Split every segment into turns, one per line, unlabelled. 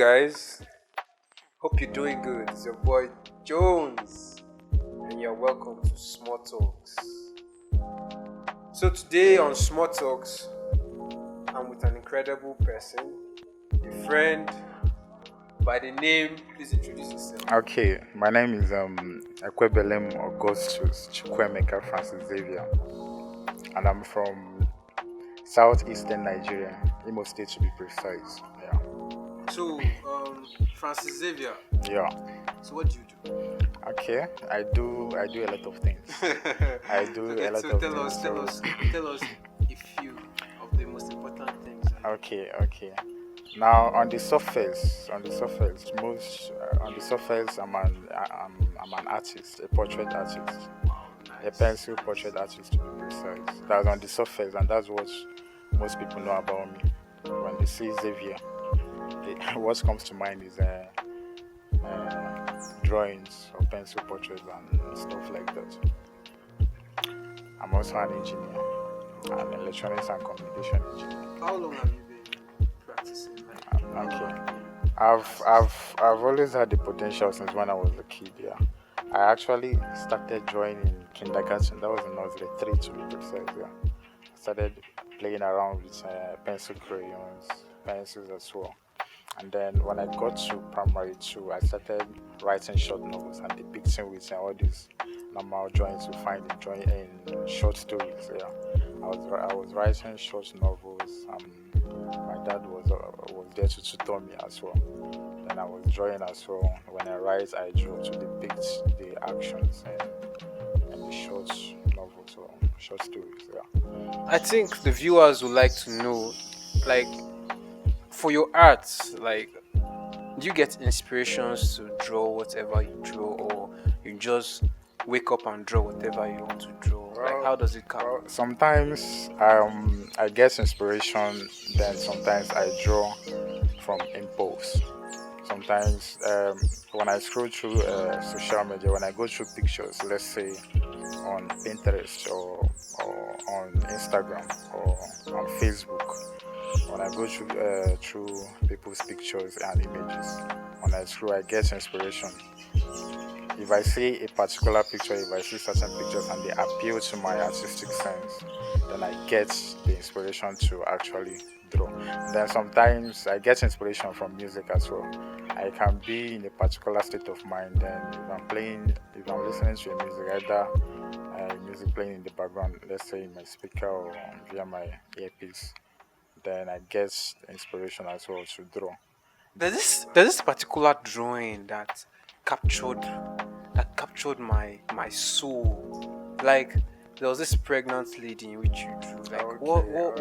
guys. Hope you're doing good. It's your boy Jones, and you're welcome to Small Talks. So, today on Small Talks, I'm with an incredible person, a friend by the name. Please introduce yourself.
Okay, my name is Ekwebelem Augustus Chukwemeka Francis Xavier, and I'm from southeastern Nigeria, Imo State to be precise.
So, Francis Xavier.
Yeah.
So, what do you do?
Okay, I do a lot of things. I do
Okay,
a lot
so
of
tell
things.
tell us a few of the most important things.
Okay. Now on the surface, I'm an artist, a portrait artist,
Wow,
a
nice.
pencil portrait artist to be precise. That's on the surface, and that's what most people know about me. When they see Xavier, what comes to mind is drawings or pencil portraits and stuff like that. I'm also an engineer, an electronics and communication engineer.
How long have you been practicing? Like,
Okay. I've always had the potential since when I was a kid. Yeah, I actually started drawing in kindergarten. That was in nursery 3 to be precise. Yeah, I started playing around with pencil crayons, pencils as well. And then when I got to primary 2, I started writing short novels and depicting with all these normal drawings you find in drawing in short stories. Yeah, I was writing short novels. My dad was there to tutor me as well. Then I was drawing as well. When I write, I draw to depict the actions and the short novels or short stories. Yeah.
I think the viewers would like to know, like, for your art, like, do you get inspirations to draw whatever you draw, or you just wake up and draw whatever you want to draw? Like, how does it come?
Well, sometimes I get inspiration, then sometimes I draw from impulse. Sometimes when I scroll through social media, when I go through pictures, let's say on Pinterest or on Instagram or on Facebook, when I go through people's pictures and images, when I scroll, I get inspiration. If I see a particular picture, if I see certain pictures and they appeal to my artistic sense, then I get the inspiration to actually draw. And then sometimes I get inspiration from music as well. I can be in a particular state of mind, and if I'm listening to a music, either music playing in the background, let's say in my speaker or via my earpiece, then I get inspiration as well to draw.
There's this particular drawing that captured my soul. Like, there was this pregnant lady in which you drew. Like, what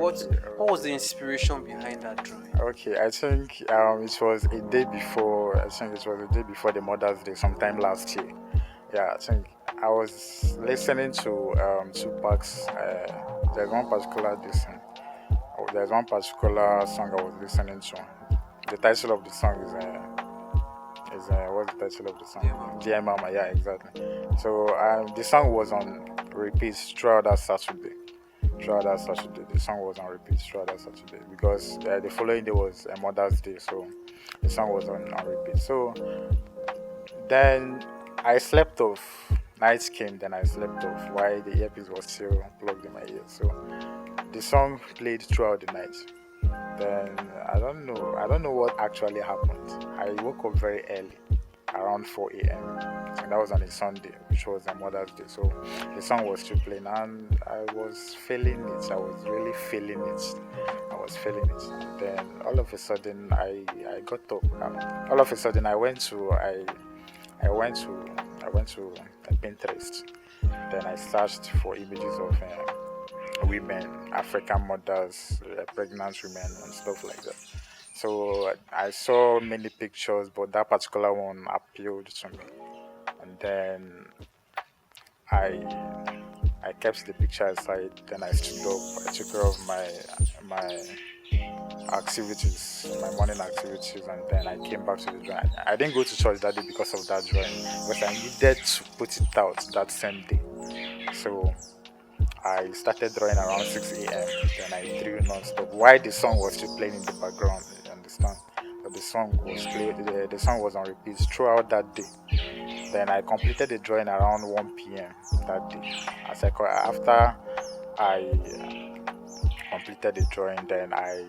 was the inspiration behind that drawing?
Okay, I think it was a day before. I think it was a day before the Mother's Day, sometime last year. Yeah, I think I was listening to Tupac's. There's one particular song I was listening to. The title of the song is what's the title of the song?
Dear Mama.
Dear Mama, yeah, exactly. So the song was on repeat throughout that Saturday. The song was on repeat throughout that Saturday because the following day was Mother's Day, so the song was on repeat. So then I slept off. Night came, then I slept off while the earpiece was still plugged in my ear. So the song played throughout the night. Then I don't know what actually happened. I woke up very early, around 4 a.m. and that was on a Sunday, which was a Mother's Day. So the song was still playing, and I was feeling it. I was really feeling it. And then all of a sudden, I got up. All of a sudden, I went to Pinterest. Then I searched for images of women, African mothers, pregnant women, and stuff like that. So I saw many pictures, but that particular one appealed to me. And then I I kept the picture aside. Then I stood up. I took care of my activities, my morning activities, and then I came back to the drawing. I didn't go to church that day because of that drawing, because I needed to put it out that same day. So I started drawing around 6 a.m. Then I drew non-stop while the song was still playing in the background. You understand? but the song was played. The song was on repeat throughout that day. Then I completed the drawing around 1 p.m. that day. After I completed the drawing, then I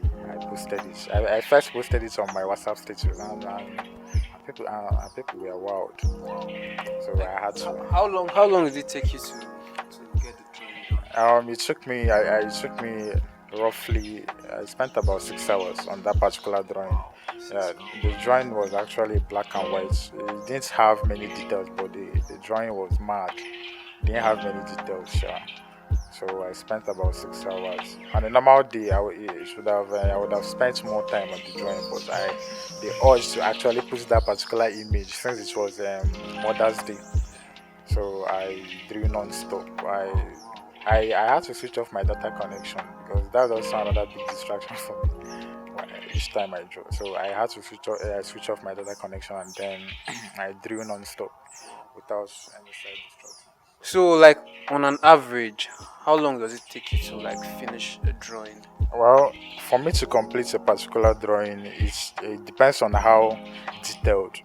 posted it. I first posted it on my WhatsApp status, and people were wild. So
Like
I had to.
how long did it take you to get the drawing done?
It took me roughly. I spent about 6 hours on that particular drawing.
Wow,
Yeah,
6 hours.
the drawing was actually black and white. It didn't have many details, but the drawing was mad. It didn't have many details. Yeah. So I spent about 6 hours. On a normal day, I would have spent more time on the drawing, but the urge to actually put that particular image since it was Mother's Day. So I drew non-stop.
Wow, wow.
I had to switch off my data connection because that's also another big distraction for me each time I draw. So I had to switch off my data connection, and then I drew non-stop without any side distraction.
So like on an average, how long does it take you to like finish a drawing?
Well, for me to complete a particular drawing, it depends on how detailed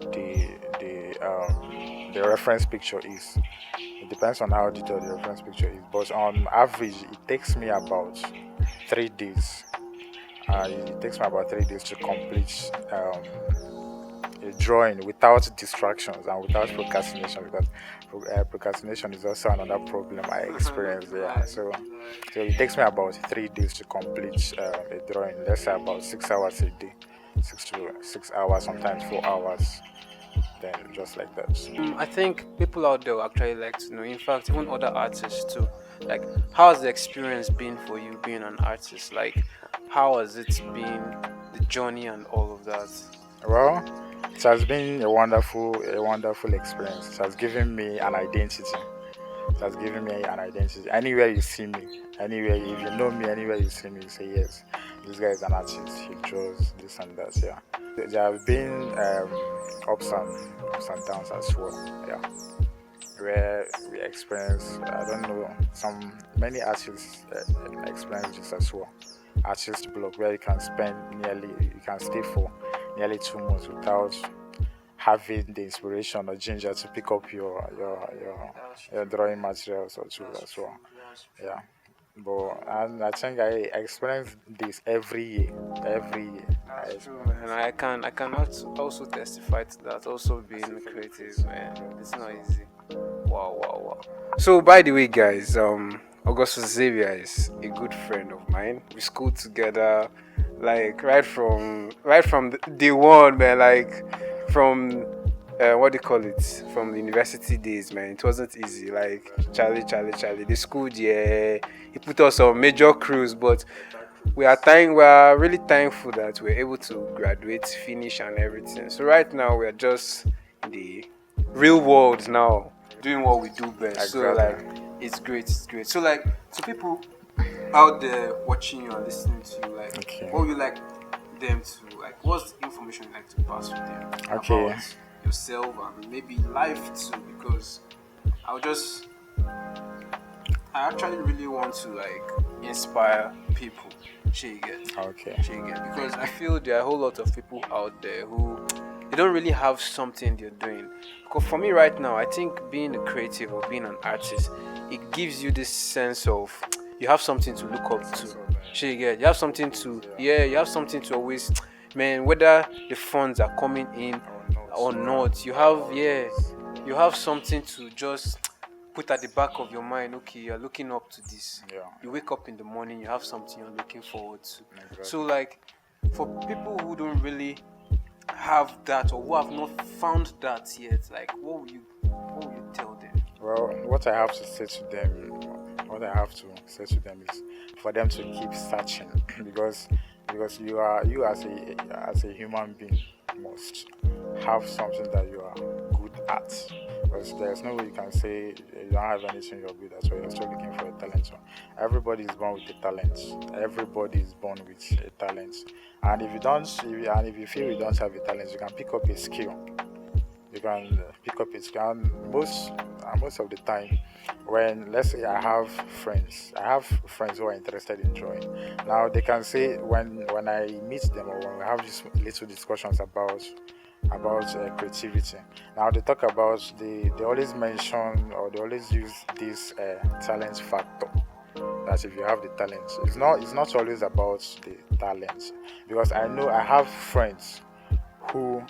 the reference picture is. It depends on how detailed the reference picture is, but on average, it takes me about 3 days. It takes me about 3 days to complete a drawing without distractions and without procrastination, because procrastination is also another problem I experience there. So it takes me about 3 days to complete a drawing. Let's say about 6 hours a day, 6 to 6 hours, sometimes 4 hours. Then just like that.
I think people out there will actually like to know. In fact, even other artists too. Like, how has the experience been for you being an artist? Like, how has it been, the journey and all of that?
Well, it has been a wonderful experience. It has given me an identity. It has given me an identity. Anywhere you see me, anywhere, if you know me, anywhere you see me, you say yes, this guy is an artist. He draws this and that. Yeah, there have been ups and downs as well. Yeah, where we experience, I don't know, some many artists experience this as well. Artist block, where you can stay for nearly 2 months without having the inspiration or ginger to pick up your drawing materials or tools as well. Yeah. But and I think I experience this every year. Every year.
That's true, man. I can also testify to that. Also being creative, man. It's not easy. Wow, wow, wow. So by the way, guys, Augustus Xavier is a good friend of mine. We schooled together, like right from day one, man. Like from what do you call it? From the university days, man. It wasn't easy. Like Charlie. The school, yeah, he put us on major crews, but we are really thankful that we're able to graduate, finish, and everything. So right now we are just in the real world now, doing what we do best. So like, it's great. So like, to people out there watching you and listening to you, like,
Okay.
what would you like them to like? What's the information you like to pass with them
Okay.
about yourself and maybe life too? Because I'll just I actually really want to like inspire people.
Okay.
Because I feel there are a whole lot of people out there who they don't really have something they're doing. Because for me right now, I think being a creative or being an artist, it gives you this sense of you have something to look up to. You have something to you have something to always, man, whether the funds are coming in or not, you have something to just put at the back of your mind. Okay, you're looking up to this.
Yeah.
You wake up in the morning, you have something you're looking forward to.
Exactly.
So like, for people who don't really have that or who have not found that yet, like, what will you tell them?
Well, what I have to say to them is for them to keep searching because you as a human being must have something that you are good at. Because there's no way you can say you don't have anything you're good at, so you're still looking for a talent. So everybody is born with a talent. Everybody is born with a talent. And if you feel you don't have a talent, you can pick up a skill. You can pick up a skill. And most of the time, when let's say I have friends who are interested in drawing. Now they can say when I meet them or when we have these little discussions about creativity. Now they talk about they always mention or they always use this talent factor. That if you have the talent, it's not always about the talent, because I know I have friends who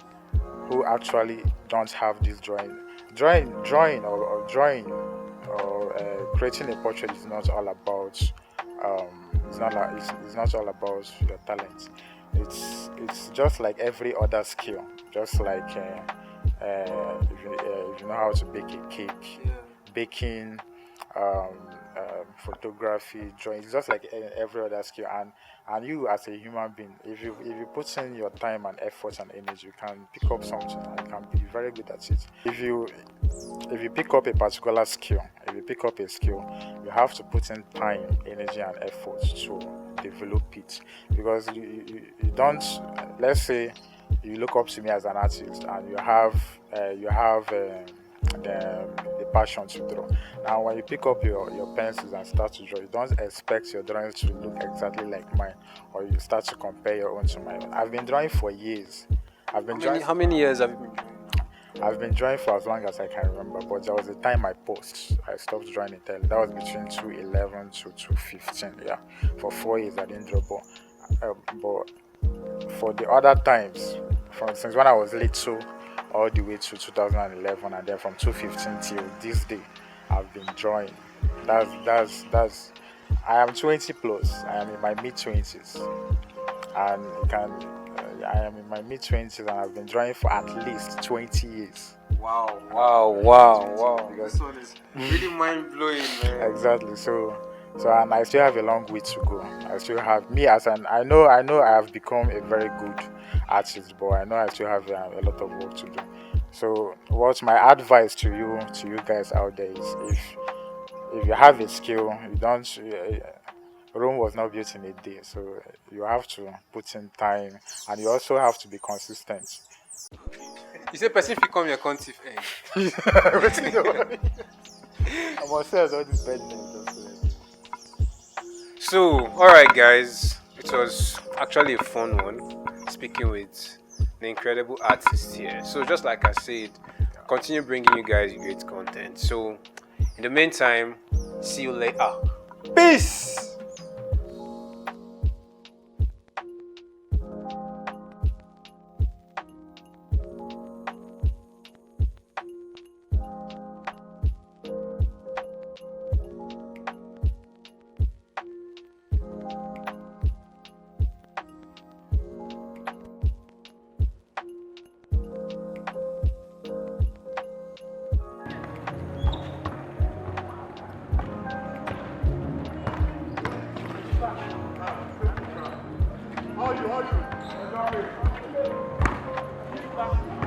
actually don't have this drawing or creating a portrait is not all about it's not all about your talent. It's just like every other skill, just like if you know how to bake a cake,
Yeah.
baking, photography, drawing. It's just like every other skill. And you as a human being, if you put in your time and effort and energy, you can pick up something and you can be very good at it. If you pick up a particular skill, if you pick up a skill, you have to put in time, energy, and effort to develop it. Because you don't, let's say you look up to me as an artist and the passion to draw. Now, when you pick up your pencils and start to draw, you don't expect your drawings to look exactly like mine, or you start to compare your own to my own. I've been drawing for years.
How many years have you been drawing?
I've been drawing for as long as I can remember, but there was a time I stopped drawing entirely. That was between 2011 to 2015. Yeah, for 4 years I didn't draw. But for the other times, since when I was little all the way to 2011, and then from 2015 till this day, I've been drawing. That's. I am 20 plus. I am in my mid 20s, and you can. I am in my mid 20s, and I've been drawing for at least 20 years.
Wow. This one is really mind blowing, man.
Exactly. So and I still have a long way to go. I still have me as an. I know I have become a very good artist, but I know I still have a lot of work to do. So, what's my advice to you guys out there is if you have a skill, you don't. Rome was not built in a day, so you have to put in time, and you also have to be consistent.
You say person fit come your country friend.
Wetin you want? I must say all these bad names.
So, alright guys, it was actually a fun one speaking with the incredible artist here. So just like I said, continue bringing you guys great content. So in the meantime, see you later. Peace.
How you?